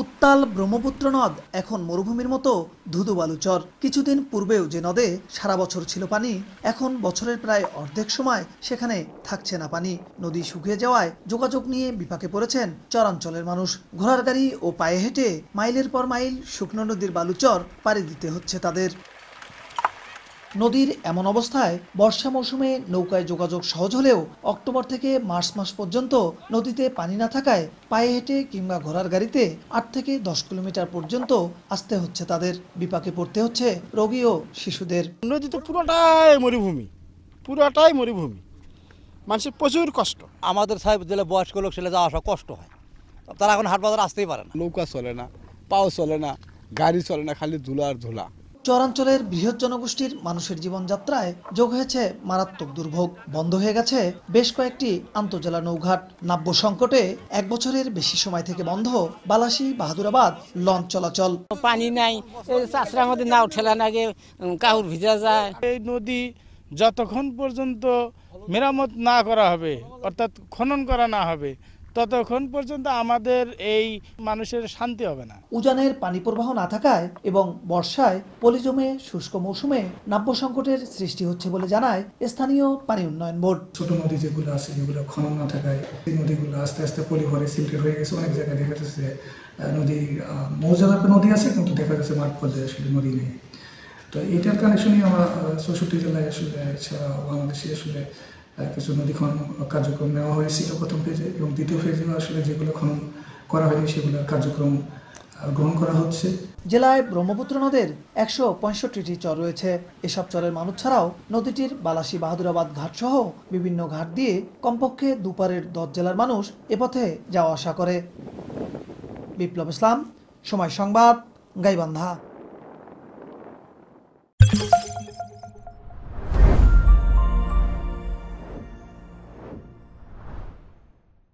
উত্তাল ব্রহ্মপুত্র নদ এখন মরুভূমির মতো ধুধু বালুচর। কিছুদিন পূর্বেও যে নদে সারা বছর ছিল পানি, এখন বছরের প্রায় অর্ধেক সময় সেখানে থাকছে না পানি। নদী শুকিয়ে যাওয়ায় যোগাযোগ নিয়ে বিপাকে পড়েছেন চরাঞ্চলের মানুষ। ঘোড়ার গাড়ি ও পায়ে হেঁটে মাইলের পর মাইল শুকনো নদীর বালুচর পাড়ি দিতে হচ্ছে তাদের। নদীর এমন অবস্থায় বর্ষা মৌসুমে নৌকায় যোগাযোগ সহজ হলেও অক্টোবর থেকে মার্চ মাস পর্যন্ত নদীতে পানি না থাকায় পায়ে হেঁটে কিংবা ঘোড়ার গাড়িতে 8 থেকে 10 কিলোমিটার পর্যন্ত আসতে হচ্ছে তাদের। বিপাকে পড়তে হচ্ছে রোগী ও শিশুদের। নদী তো পুরোটাই মরুভূমি, মানুষের প্রচুর কষ্ট। আমাদের সাহেব জেলে বয়স্ক লোক ছেলে যাওয়া আসা কষ্ট হয়, তারা এখন হাট বাজার আসতেই পারে না। নৌকা চলে না, পাও চলে না, গাড়ি চলে না, খালি ধুলা আর ধুলা। চরাঞ্চলের বৃহৎ জনগোষ্ঠীর মানুষের জীবনযাত্রায় যোগ হয়েছে মারাত্মক দুর্ভোগ। বন্ধ হয়ে গেছে বেশ কয়েকটি আন্তজেলা নৌঘাট। নাব্য সংকটে 1 বছরের বেশি সময় থেকে বন্ধ বালাসী বাহাদুরাবাদ লঞ্চ চলাচল। পানি নাই, চাষরার মধ্যে নাও ঠেলা নাগে, কাহুর ভিজা যায়। এই নদী যতক্ষণ পর্যন্ত মেরামত না করা হবে, অর্থাৎ খনন করা না হবে, ততক্ষণ পর্যন্ত আমাদের এই মানুষের শান্তি হবে না। উজানের পানি প্রবাহ না থাকায় এবং বর্ষায় পলি জমে শুষ্ক মৌসুমে নাব্য সংকটের সৃষ্টি হচ্ছে বলে জানায় স্থানীয় পানি উন্নয়ন বোর্ড। ছোট নদী যেগুলো আছে, যেগুলো খনন না থাকায় এই নদীগুলো আস্তে আস্তে পলি ভরে সিল্টেড হয়ে গেছে। অনেক জায়গায় দেখা যাচ্ছে নদী মৌজালাপে নদী আছে, কিন্তু দেখা যাচ্ছে মাঠ পর্যায়ে আসলে নদী নেই। তো এটার কানেকশনই আমরা 64 জেলায় আসলে ছাড়া বাংলাদেশে আসলে কিছু নদী খনন কার্যক্রম নেওয়া হয়েছিল প্রথম ফেজে, এবং দ্বিতীয় ফেজে আসলে যেগুলো খনন করা হয়নি সেগুলোর কার্যক্রম গ্রহণ করা হচ্ছে। জেলায় ব্রহ্মপুত্র নদের 165টি চর রয়েছে। এসব চরের মানুষ ছাড়াও নদীটির বালাসী বাহাদুরাবাদ ঘাট সহ বিভিন্ন ঘাট দিয়ে কমপক্ষে দুপারের 10 জেলার মানুষ এ পথে যাওয়া আসা করে। বিপ্লব ইসলাম, সময় সংবাদ, গাইবান্ধা।